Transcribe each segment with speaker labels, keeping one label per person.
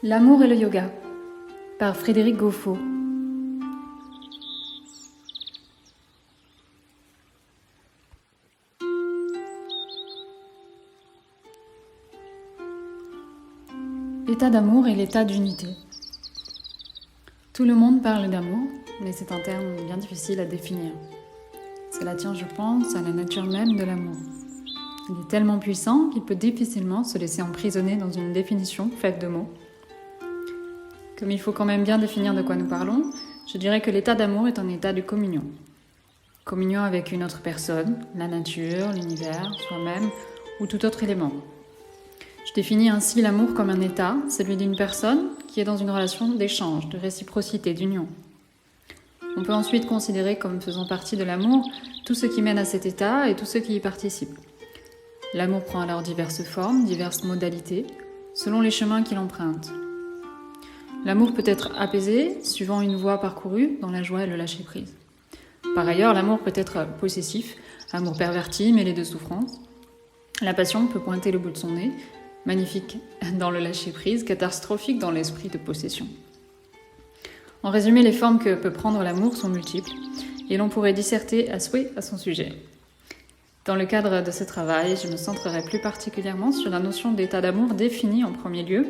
Speaker 1: L'amour et le yoga par Frédéric Gauffaut. L'état d'amour et l'état d'unité. Tout le monde parle d'amour, mais c'est un terme bien difficile à définir. Cela tient, je pense, à la nature même de l'amour. Il est tellement puissant qu'il peut difficilement se laisser emprisonner dans une définition faite de mots. Comme il faut quand même bien définir de quoi nous parlons, je dirais que l'état d'amour est un état de communion. Communion avec une autre personne, la nature, l'univers, soi-même ou tout autre élément. Je définis ainsi l'amour comme un état, celui d'une personne qui est dans une relation d'échange, de réciprocité, d'union. On peut ensuite considérer comme faisant partie de l'amour tout ce qui mène à cet état et tout ce qui y participe. L'amour prend alors diverses formes, diverses modalités, selon les chemins qu'il emprunte. L'amour peut être apaisé, suivant une voie parcourue dans la joie et le lâcher-prise. Par ailleurs, l'amour peut être possessif, amour perverti, mêlé de souffrance. La passion peut pointer le bout de son nez, magnifique dans le lâcher-prise, catastrophique dans l'esprit de possession. En résumé, les formes que peut prendre l'amour sont multiples, et l'on pourrait disserter à souhait à son sujet. Dans le cadre de ce travail, je me centrerai plus particulièrement sur la notion d'état d'amour défini en premier lieu,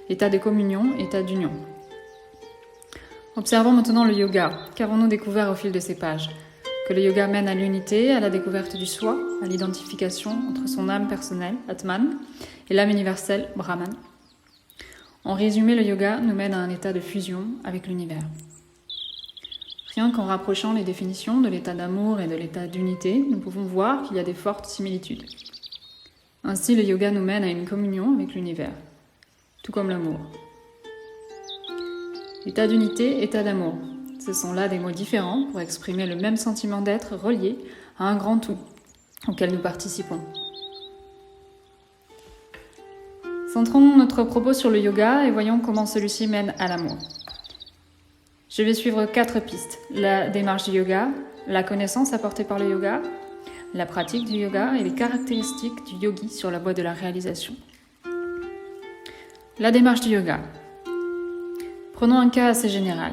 Speaker 1: état de communion, état d'union. Observons maintenant le yoga. Qu'avons-nous découvert au fil de ces pages ? Que le yoga mène à l'unité, à la découverte du soi, à l'identification entre son âme personnelle, Atman, et l'âme universelle, Brahman. En résumé, le yoga nous mène à un état de fusion avec l'univers. Rien qu'en rapprochant les définitions de l'état d'amour et de l'état d'unité, nous pouvons voir qu'il y a des fortes similitudes. Ainsi, le yoga nous mène à une communion avec l'univers, tout comme l'amour. État d'unité, état d'amour, ce sont là des mots différents pour exprimer le même sentiment d'être relié à un grand tout auquel nous participons. Centrons notre propos sur le yoga et voyons comment celui-ci mène à l'amour. Je vais suivre 4 pistes. La démarche du yoga, la connaissance apportée par le yoga, la pratique du yoga et les caractéristiques du yogi sur la voie de la réalisation. La démarche du yoga. Prenons un cas assez général.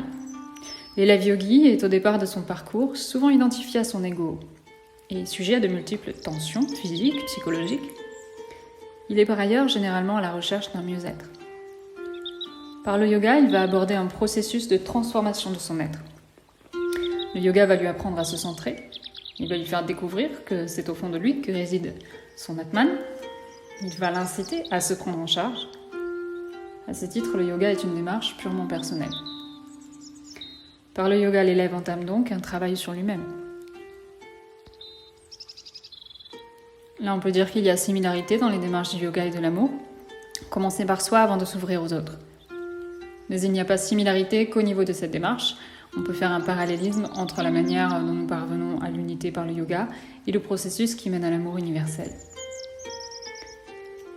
Speaker 1: L'élève yogi est au départ de son parcours souvent identifié à son ego et sujet à de multiples tensions physiques, psychologiques. Il est par ailleurs généralement à la recherche d'un mieux-être. Par le yoga, il va aborder un processus de transformation de son être. Le yoga va lui apprendre à se centrer. Il va lui faire découvrir que c'est au fond de lui que réside son Atman. Il va l'inciter à se prendre en charge. À ce titre, le yoga est une démarche purement personnelle. Par le yoga, l'élève entame donc un travail sur lui-même. Là, on peut dire qu'il y a similarité dans les démarches du yoga et de l'amour. Commencer par soi avant de s'ouvrir aux autres. Mais il n'y a pas similarité qu'au niveau de cette démarche. On peut faire un parallélisme entre la manière dont nous parvenons à l'unité par le yoga et le processus qui mène à l'amour universel.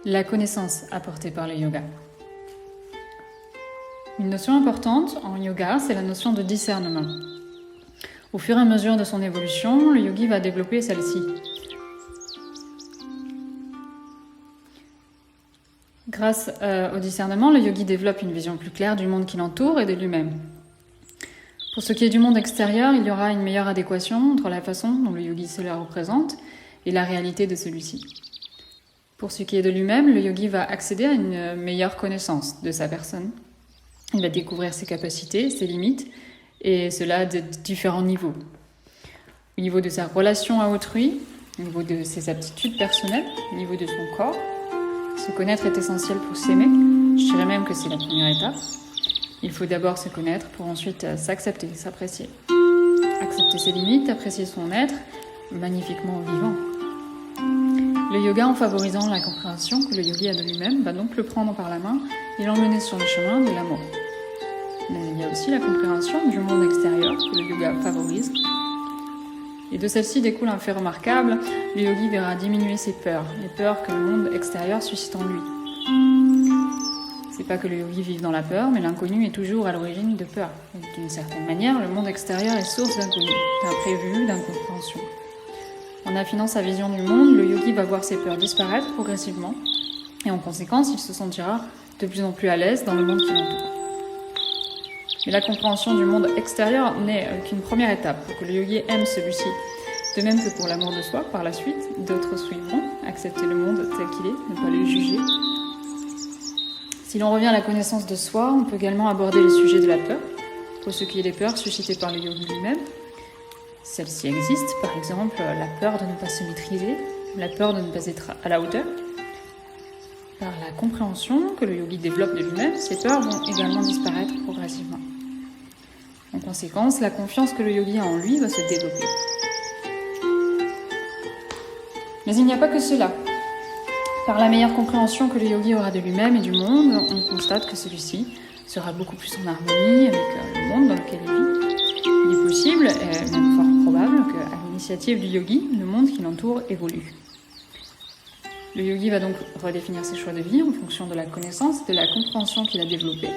Speaker 1: La connaissance apportée par le yoga. Une notion importante en yoga, c'est la notion de discernement. Au fur et à mesure de son évolution, le yogi va développer celle-ci. Grâce au discernement, le yogi développe une vision plus claire du monde qui l'entoure et de lui-même. Pour ce qui est du monde extérieur, il y aura une meilleure adéquation entre la façon dont le yogi se la représente et la réalité de celui-ci. Pour ce qui est de lui-même, le yogi va accéder à une meilleure connaissance de sa personne. Il va découvrir ses capacités, ses limites, et cela de différents niveaux. Au niveau de sa relation à autrui, au niveau de ses aptitudes personnelles, au niveau de son corps. Se connaître est essentiel pour s'aimer. Je dirais même que c'est la première étape. Il faut d'abord se connaître pour ensuite s'accepter, s'apprécier. Accepter ses limites, apprécier son être, magnifiquement vivant. Le yoga, en favorisant la compréhension que le yogi a de lui-même, va donc le prendre par la main et l'emmener sur le chemin de l'amour. Mais il y a aussi la compréhension du monde extérieur que le yoga favorise. Et de celle-ci découle un fait remarquable, le yogi verra diminuer ses peurs, les peurs que le monde extérieur suscite en lui. C'est pas que le yogi vive dans la peur, mais l'inconnu est toujours à l'origine de peur. Et d'une certaine manière, le monde extérieur est source d'inconnu, d'imprévu, d'incompréhension. En affinant sa vision du monde, le yogi va voir ses peurs disparaître progressivement et en conséquence, il se sentira de plus en plus à l'aise dans le monde qui l'entoure. Mais la compréhension du monde extérieur n'est qu'une première étape pour que le yogi aime celui-ci. De même que pour l'amour de soi, par la suite, d'autres suivront, accepter le monde tel qu'il est, ne pas le juger. Si l'on revient à la connaissance de soi, on peut également aborder le sujet de la peur. Pour ce qui est des peurs suscitées par le yogi lui-même, celles-ci existent, par exemple la peur de ne pas se maîtriser, la peur de ne pas être à la hauteur. Par la compréhension que le yogi développe de lui-même, ces peurs vont également disparaître progressivement. En conséquence, la confiance que le yogi a en lui va se développer. Mais il n'y a pas que cela. Par la meilleure compréhension que le yogi aura de lui-même et du monde, on constate que celui-ci sera beaucoup plus en harmonie avec le monde dans lequel il vit. Il est possible, et même fort probable, qu'à l'initiative du yogi, le monde qui l'entoure évolue. Le yogi va donc redéfinir ses choix de vie en fonction de la connaissance et de la compréhension qu'il a développée,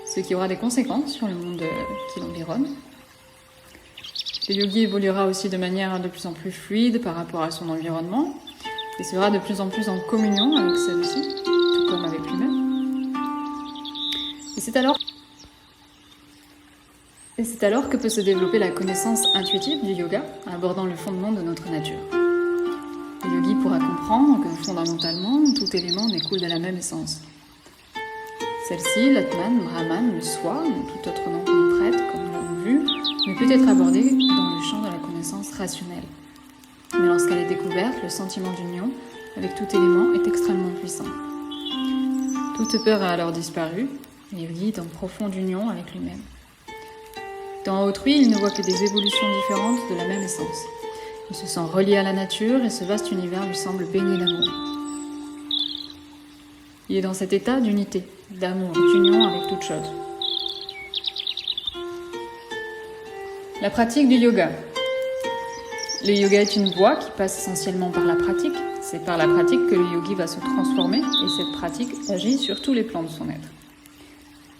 Speaker 1: ce qui aura des conséquences sur le monde qui l'environne. Le yogi évoluera aussi de manière de plus en plus fluide par rapport à son environnement et sera de plus en plus en communion avec celui-ci, tout comme avec lui-même. Et c'est alors que peut se développer la connaissance intuitive du yoga, abordant le fondement de notre nature. Le yogi pourra comprendre que fondamentalement, tout élément découle de la même essence. Celle-ci, l'Atman, Brahman, le Soi, ou tout autre nom qu'on y prête, comme nous l'avons vu, ne peut être abordée dans le champ de la connaissance rationnelle. Mais lorsqu'elle est découverte, le sentiment d'union avec tout élément est extrêmement puissant. Toute peur a alors disparu, et le yogi est en profonde union avec lui-même. Dans autrui, il ne voit que des évolutions différentes de la même essence. Il se sent relié à la nature et ce vaste univers lui semble baigné d'amour. Il est dans cet état d'unité, d'amour, d'union avec toute chose. La pratique du yoga. Le yoga est une voie qui passe essentiellement par la pratique. C'est par la pratique que le yogi va se transformer et cette pratique agit sur tous les plans de son être.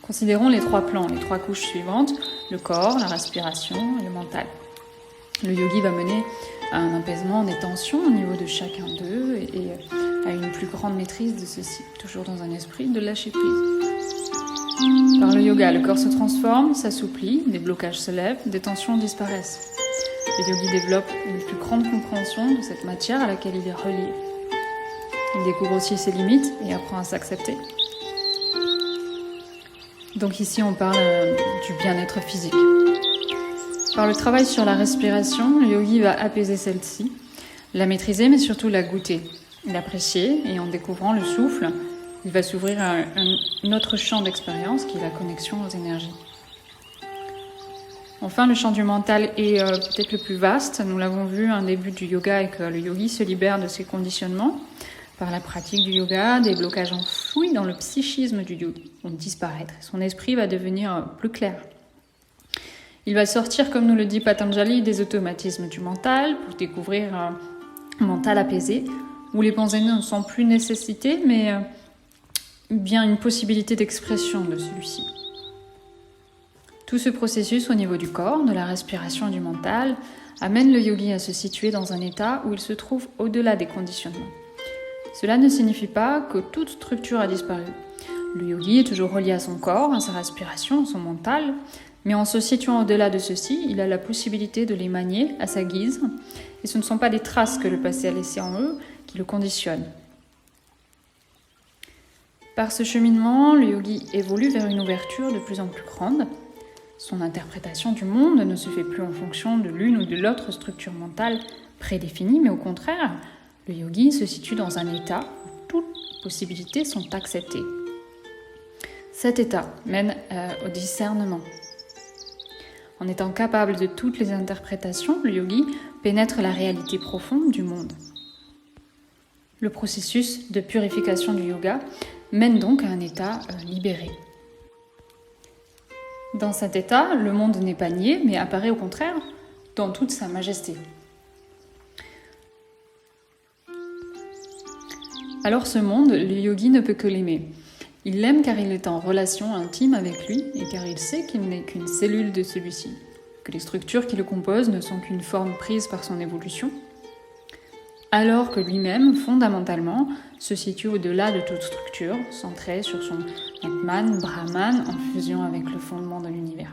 Speaker 1: Considérons les 3 plans, les 3 couches suivantes, le corps, la respiration et le mental. Le yogi va mener à un apaisement des tensions au niveau de chacun d'eux et à une plus grande maîtrise de ceci, toujours dans un esprit de lâcher prise. Par le yoga, le corps se transforme, s'assouplit, des blocages se lèvent, des tensions disparaissent. Le yogi développe une plus grande compréhension de cette matière à laquelle il est relié. Il découvre aussi ses limites et apprend à s'accepter. Donc ici, on parle du bien-être physique. Par le travail sur la respiration, le yogi va apaiser celle-ci, la maîtriser, mais surtout la goûter, l'apprécier, et en découvrant le souffle, il va s'ouvrir à un autre champ d'expérience qui est la connexion aux énergies. Enfin, le champ du mental est peut-être le plus vaste. Nous l'avons vu, un début du yoga est que le yogi se libère de ses conditionnements. Par la pratique du yoga, des blocages enfouis dans le psychisme du yogi vont disparaître. Son esprit va devenir plus clair. Il va sortir, comme nous le dit Patanjali, des automatismes du mental pour découvrir un mental apaisé, où les pensées ne sont plus nécessitées, mais bien une possibilité d'expression de celui-ci. Tout ce processus au niveau du corps, de la respiration et du mental, amène le yogi à se situer dans un état où il se trouve au-delà des conditionnements. Cela ne signifie pas que toute structure a disparu. Le yogi est toujours relié à son corps, à sa respiration, à son mental, mais en se situant au-delà de ceci, il a la possibilité de les manier à sa guise, et ce ne sont pas des traces que le passé a laissées en eux qui le conditionnent. Par ce cheminement, le yogi évolue vers une ouverture de plus en plus grande. Son interprétation du monde ne se fait plus en fonction de l'une ou de l'autre structure mentale prédéfinie, mais au contraire, le yogi se situe dans un état où toutes les possibilités sont acceptées. Cet état mène au discernement. En étant capable de toutes les interprétations, le yogi pénètre la réalité profonde du monde. Le processus de purification du yoga mène donc à un état libéré. Dans cet état, le monde n'est pas nié, mais apparaît au contraire dans toute sa majesté. Alors ce monde, le yogi ne peut que l'aimer. Il l'aime car il est en relation intime avec lui et car il sait qu'il n'est qu'une cellule de celui-ci, que les structures qui le composent ne sont qu'une forme prise par son évolution. alors que lui-même, fondamentalement, se situe au-delà de toute structure, centré sur son Atman, Brahman, en fusion avec le fondement de l'univers.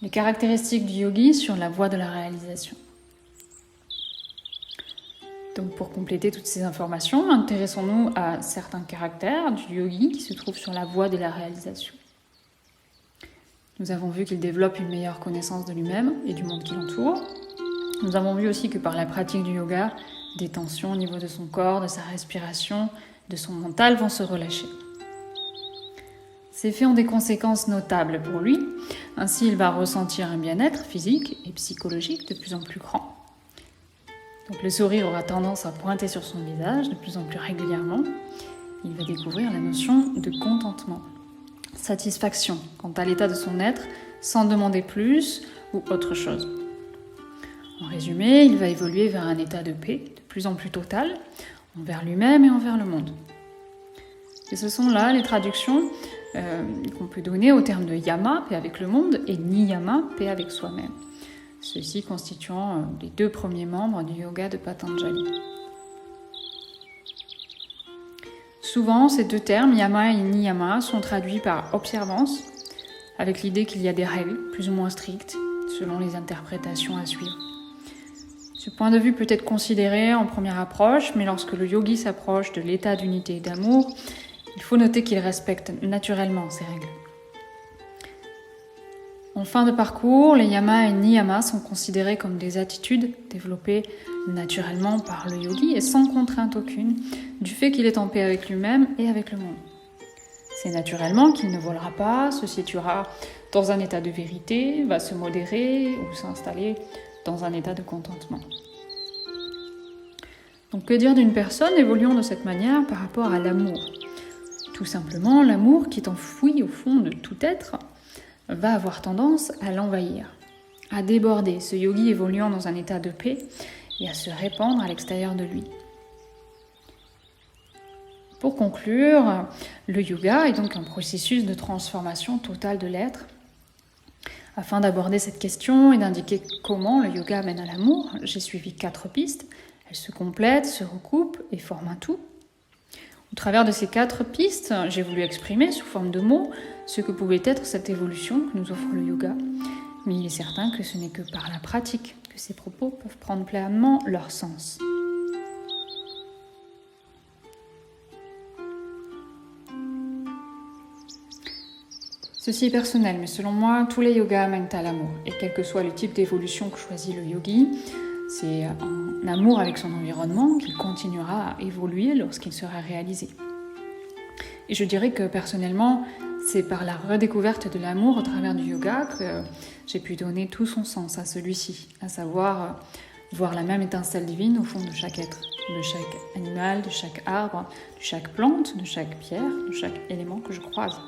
Speaker 1: Les caractéristiques du yogi sur la voie de la réalisation. Donc pour compléter toutes ces informations, intéressons-nous à certains caractères du yogi qui se trouvent sur la voie de la réalisation. Nous avons vu qu'il développe une meilleure connaissance de lui-même et du monde qui l'entoure. Nous avons vu aussi que par la pratique du yoga, des tensions au niveau de son corps, de sa respiration, de son mental vont se relâcher. Ces faits ont des conséquences notables pour lui. Ainsi, il va ressentir un bien-être physique et psychologique de plus en plus grand. Donc le sourire aura tendance à pointer sur son visage de plus en plus régulièrement. Il va découvrir la notion de contentement, satisfaction quant à l'état de son être, sans demander plus ou autre chose. En résumé, il va évoluer vers un état de paix de plus en plus total, envers lui-même et envers le monde. Et ce sont là les traductions qu'on peut donner au terme de yama, paix avec le monde, et niyama, paix avec soi-même. Ceux-ci constituant les deux premiers membres du yoga de Patanjali. Souvent, ces deux termes, yama et niyama, sont traduits par observance, avec l'idée qu'il y a des règles plus ou moins strictes, selon les interprétations à suivre. Ce point de vue peut être considéré en première approche, mais lorsque le yogi s'approche de l'état d'unité et d'amour, il faut noter qu'il respecte naturellement ces règles. En fin de parcours, les yamas et niyamas sont considérés comme des attitudes développées naturellement par le yogi et sans contrainte aucune, du fait qu'il est en paix avec lui-même et avec le monde. C'est naturellement qu'il ne volera pas, se situera dans un état de vérité, va se modérer ou s'installer dans un état de contentement. Donc que dire d'une personne évoluant de cette manière par rapport à l'amour ? Tout simplement, l'amour qui est enfoui au fond de tout être va avoir tendance à l'envahir, à déborder, ce yogi évoluant dans un état de paix et à se répandre à l'extérieur de lui. Pour conclure, le yoga est donc un processus de transformation totale de l'être. Afin d'aborder cette question et d'indiquer comment le yoga mène à l'amour, j'ai suivi 4 pistes. Elles se complètent, se recoupent et forment un tout. Au travers de ces 4 pistes, j'ai voulu exprimer sous forme de mots ce que pouvait être cette évolution que nous offre le yoga. Mais il est certain que ce n'est que par la pratique que ces propos peuvent prendre pleinement leur sens. Ceci est personnel, mais selon moi, tous les yogas mènent à l'amour. Et quel que soit le type d'évolution que choisit le yogi, c'est en amour avec son environnement qu'il continuera à évoluer lorsqu'il sera réalisé. Et je dirais que personnellement, c'est par la redécouverte de l'amour au travers du yoga que j'ai pu donner tout son sens à celui-ci, à savoir voir la même étincelle divine au fond de chaque être, de chaque animal, de chaque arbre, de chaque plante, de chaque pierre, de chaque élément que je croise.